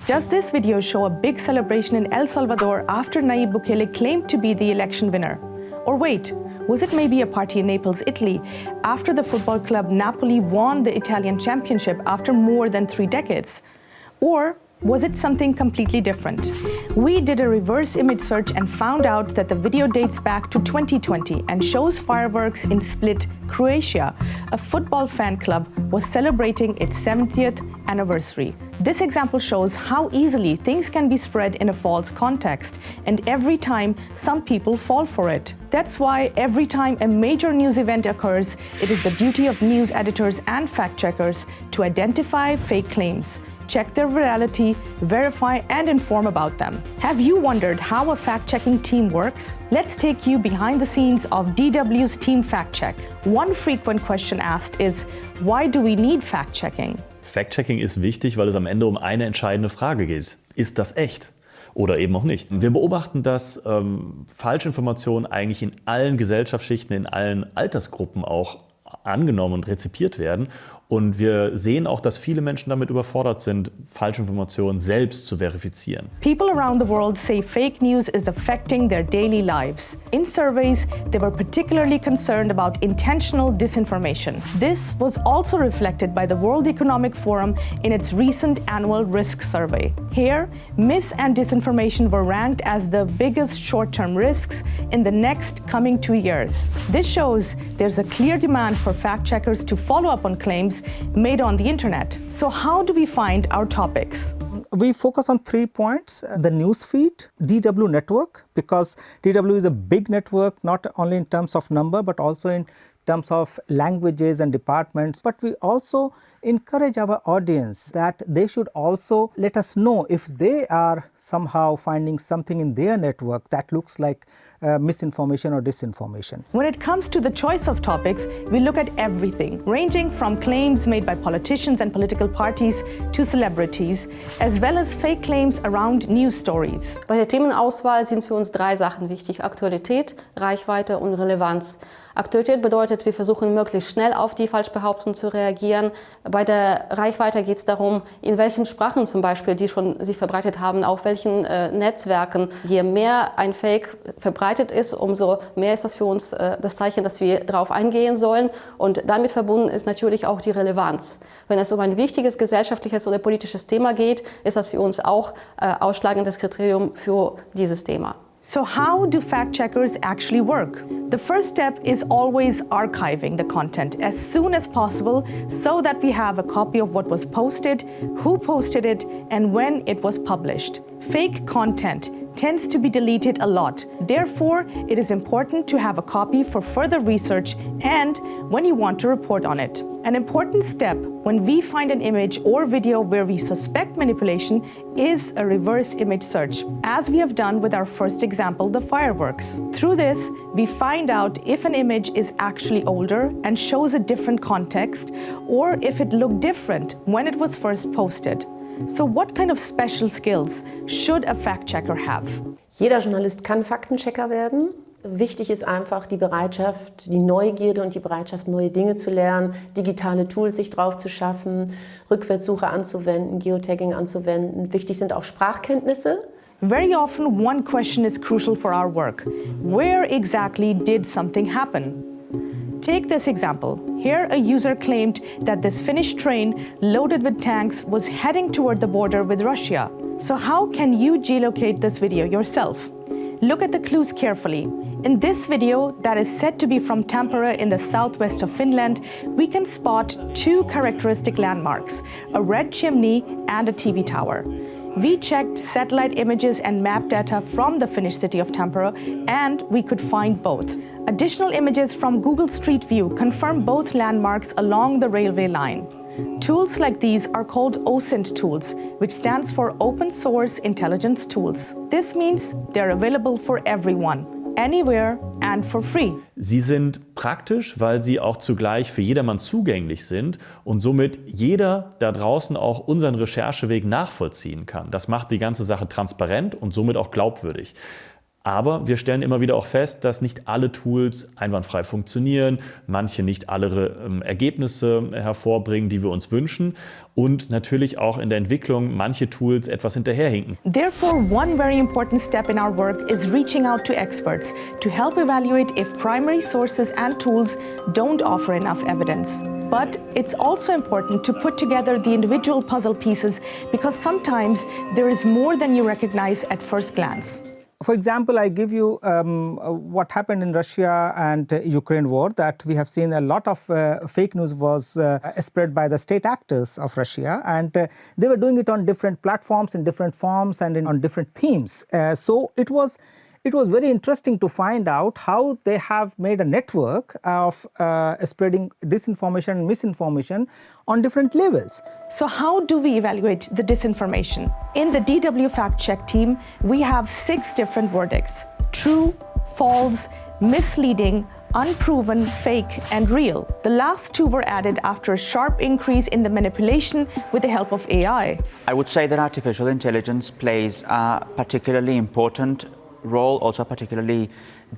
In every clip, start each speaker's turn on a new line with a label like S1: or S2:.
S1: Does this video show a big celebration in El Salvador after Nayib Bukele claimed to be the election winner? Or wait, was it maybe a party in Naples, Italy, after the football club Napoli won the Italian championship after more than 3 decades? Or was it something completely different? We did a reverse image search and found out that the video dates back to 2020 and shows fireworks in Split, Croatia. A football fan club was celebrating its 70th anniversary. This example shows how easily things can be spread in a false context, and every time some people fall for it. That's why every time a major news event occurs, it is the duty of news editors and fact-checkers to identify fake claims, check their reality, verify and inform about them. Have you wondered how a fact-checking team works? Let's take you behind the scenes of DW's Team Fact Check. One frequent question asked is, why do we need fact-checking?
S2: Fact-checking ist wichtig, weil es am Ende um eine entscheidende Frage geht. Ist das echt? Oder eben auch nicht. Wir beobachten, dass Falschinformationen eigentlich in allen Gesellschaftsschichten, in allen Altersgruppen auch angenommen und rezipiert werden. Und wir sehen auch, dass viele Menschen damit überfordert sind, Falschinformationen selbst zu verifizieren.
S1: People around the world say fake news is affecting their daily lives. In surveys, they were particularly concerned about intentional disinformation. This was also reflected by the World Economic Forum in its recent annual risk survey. Here, mis- and disinformation were ranked as the biggest short-term risks in the next coming 2 years. This shows there's a clear demand for fact-checkers to follow up on claims made on the internet. So how do we find our topics?
S3: We focus on 3 points. The newsfeed, DW network, because DW is a big network, not only in terms of number, but also in terms of languages and departments. But we also encourage our audience that they should also let us know if they are somehow finding something in their network that looks like misinformation or disinformation.
S1: When it comes to the choice of topics, we look at everything, ranging from claims made by politicians and political parties to celebrities, as well as fake claims around news stories.
S4: Bei der Themenauswahl sind für uns 3 Sachen wichtig: Aktualität, Reichweite und Relevanz. Aktualität bedeutet, wir versuchen möglichst schnell auf die Falschbehauptung zu reagieren. Bei der Reichweite geht es darum, in welchen Sprachen zum Beispiel, die schon sich verbreitet haben, auf welchen Netzwerken. Je mehr ein Fake verbreitet ist, umso mehr ist das für uns das Zeichen, dass wir darauf eingehen sollen. Und damit verbunden ist natürlich auch die Relevanz. Wenn es um ein wichtiges gesellschaftliches oder politisches Thema geht, ist das für uns auch ausschlagendes Kriterium für dieses Thema.
S1: So how do fact-checkers actually work? The first step is always archiving the content as soon as possible so that we have a copy of what was posted, who posted it, and when it was published. Fake content tends to be deleted a lot. Therefore, it is important to have a copy for further research and when you want to report on it. An important step when we find an image or video where we suspect manipulation is a reverse image search, as we have done with our first example, the fireworks. Through this, we find out if an image is actually older and shows a different context, or if it looked different when it was first posted. So what kind of special skills should a fact-checker have?
S5: Jeder Journalist kann Faktenchecker werden. Wichtig ist einfach die Bereitschaft, die Neugierde und die Bereitschaft, neue Dinge zu lernen, digitale Tools sich drauf zu schaffen, Rückwärtssuche anzuwenden, Geotagging anzuwenden. Wichtig sind auch Sprachkenntnisse.
S1: Very often, one question is crucial for our work. Where exactly did something happen? Take this example. Here, a user claimed that this Finnish train loaded with tanks was heading toward the border with Russia. So how can you geolocate this video yourself? Look at the clues carefully. In this video, that is said to be from Tampere in the southwest of Finland, we can spot 2 characteristic landmarks, a red chimney and a TV tower. We checked satellite images and map data from the Finnish city of Tampere, and we could find both. Additional images from Google Street View confirm both landmarks along the railway line. Tools like these are called OSINT tools, which stands for Open Source Intelligence Tools. This means they're available for everyone, anywhere and for free.
S2: Sie sind praktisch, weil sie auch zugleich für jedermann zugänglich sind und somit jeder da draußen auch unseren Rechercheweg nachvollziehen kann. Das macht die ganze Sache transparent und somit auch glaubwürdig. Aber wir stellen immer wieder auch fest, dass nicht alle Tools einwandfrei funktionieren, manche nicht alle Ergebnisse hervorbringen, die wir uns wünschen und natürlich auch in der Entwicklung manche Tools etwas hinterherhinken.
S1: Therefore, one very important step in our work is reaching out to experts to help evaluate if primary sources and tools don't offer enough evidence. But it's also important to put together the individual puzzle pieces because sometimes there is more than you recognize at first glance.
S3: For example, I give you what happened in Russia and Ukraine war, that we have seen a lot of fake news was spread by the state actors of Russia, and they were doing it on different platforms, in different forms, and on different themes. So it was very interesting to find out how they have made a network of spreading disinformation and misinformation on different levels.
S1: So how do we evaluate the disinformation? In the DW Fact Check team, we have 6 different verdicts: true, false, misleading, unproven, fake, and real. The last 2 were added after a sharp increase in the manipulation with the help of AI.
S6: I would say that artificial intelligence plays a particularly important role, also a particularly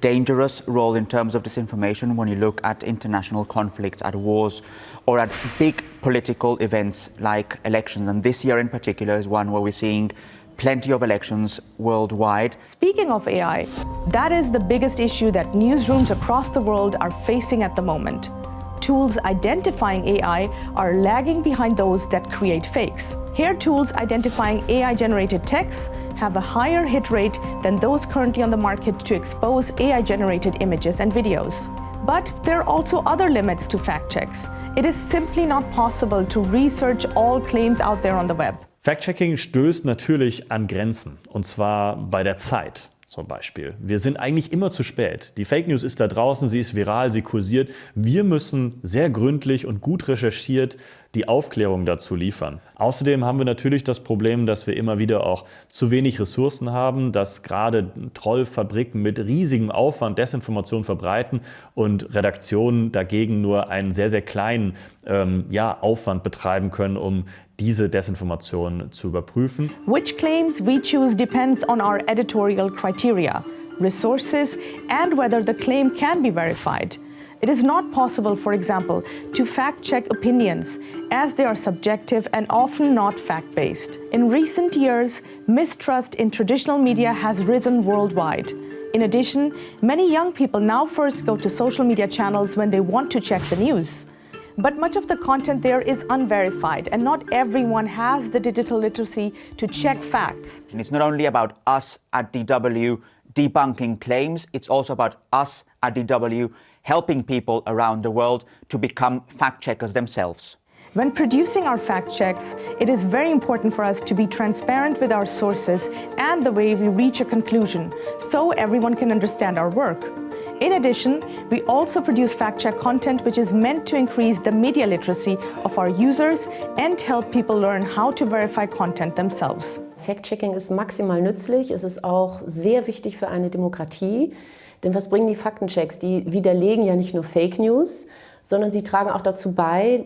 S6: dangerous role in terms of disinformation when you look at international conflicts, at wars, or at big political events like elections. And this year in particular is one where we're seeing plenty of elections worldwide.
S1: Speaking of AI, that is the biggest issue that newsrooms across the world are facing at the moment. Tools identifying AI are lagging behind those that create fakes. Here, tools identifying AI-generated texts have a higher hit rate than those currently on the market to expose AI-generated images and videos. But there are also other limits to fact checks. It is simply not possible to research all claims out there on the web.
S2: Fact-Checking stößt natürlich an Grenzen, und zwar bei der Zeit. Zum Beispiel. Wir sind eigentlich immer zu spät. Die Fake News ist da draußen, sie ist viral, sie kursiert. Wir müssen sehr gründlich und gut recherchiert die Aufklärung dazu liefern. Außerdem haben wir natürlich das Problem, dass wir immer wieder auch zu wenig Ressourcen haben, dass gerade Trollfabriken mit riesigem Aufwand Desinformation verbreiten und Redaktionen dagegen nur einen sehr, sehr kleinen Aufwand betreiben können, um diese Desinformation zu überprüfen.
S1: Which claims we choose depends on our editorial criteria, resources, and whether the claim can be verified. It is not possible, for example, to fact-check opinions, as they are subjective and often not fact-based. In recent years, mistrust in traditional media has risen worldwide. In addition, many young people now first go to social media channels when they want to check the news. But much of the content there is unverified, and not everyone has the digital literacy to check facts.
S6: And it's not only about us at DW debunking claims, it's also about us at DW helping people around the world to become fact-checkers themselves.
S1: When producing our fact checks, it is very important for us to be transparent with our sources and the way we reach a conclusion, so everyone can understand our work. In addition, we also produce fact-check content which is meant to increase the media literacy of our users and help people learn how to verify content themselves.
S5: Fact-Checking ist maximal nützlich, es ist auch sehr wichtig für eine Demokratie. Denn was bringen die Faktenchecks? Die widerlegen ja nicht nur Fake News, sondern sie tragen auch dazu bei,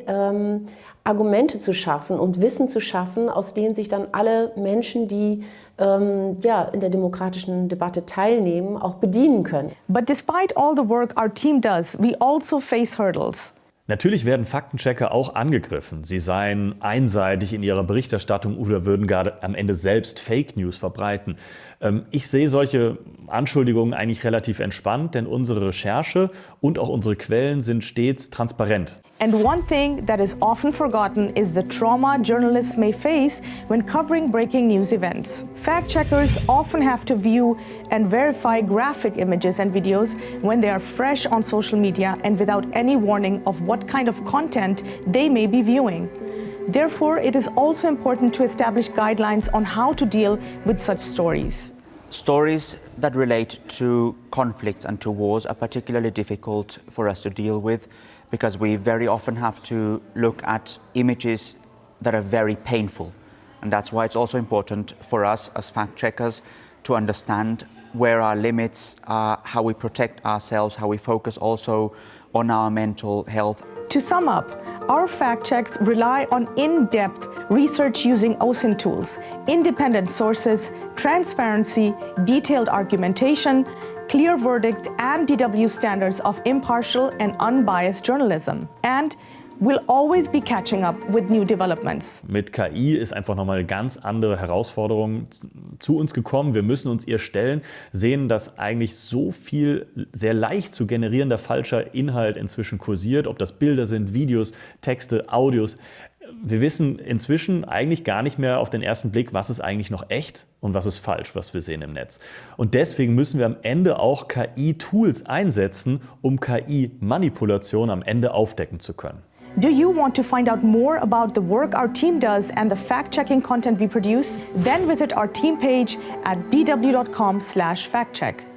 S5: Argumente zu schaffen und Wissen zu schaffen, aus denen sich dann alle Menschen, die in der demokratischen Debatte teilnehmen, auch bedienen können.
S1: But despite all the work our team does, we also face hurdles.
S2: Natürlich werden Faktenchecker auch angegriffen. Sie seien einseitig in ihrer Berichterstattung oder würden gerade am Ende selbst Fake News verbreiten. Ich sehe solche Anschuldigungen eigentlich relativ entspannt, denn unsere Recherche und auch unsere Quellen sind stets transparent.
S1: And one thing that is often forgotten is the trauma journalists may face when covering breaking news events. Fact-checkers often have to view and verify graphic images and videos when they are fresh on social media and without any warning of what kind of content they may be viewing. Therefore, it is also important to establish guidelines on how to deal with such stories.
S6: Stories that relate to conflicts and to wars are particularly difficult for us to deal with because we very often have to look at images that are very painful. And that's why it's also important for us as fact checkers to understand where our limits are, how we protect ourselves, how we focus also on our mental health.
S1: To sum up, our fact checks rely on in-depth research using OSINT tools, independent sources, transparency, detailed argumentation, clear verdicts, and DW standards of impartial and unbiased journalism. And we'll always be catching up with new developments.
S2: Mit KI ist einfach nochmal eine ganz andere Herausforderung zu uns gekommen. Wir müssen uns ihr stellen, sehen, dass eigentlich so viel sehr leicht zu generierender falscher Inhalt inzwischen kursiert, ob das Bilder sind, Videos, Texte, Audios. Wir wissen inzwischen eigentlich gar nicht mehr auf den ersten Blick, was ist eigentlich noch echt und was ist falsch, was wir sehen im Netz. Und deswegen müssen wir am Ende auch KI-Tools einsetzen, um KI-Manipulation am Ende aufdecken zu können.
S1: Do you want to find out more about the work our team does and the fact-checking content we produce? Then visit our team page at dw.com/factcheck.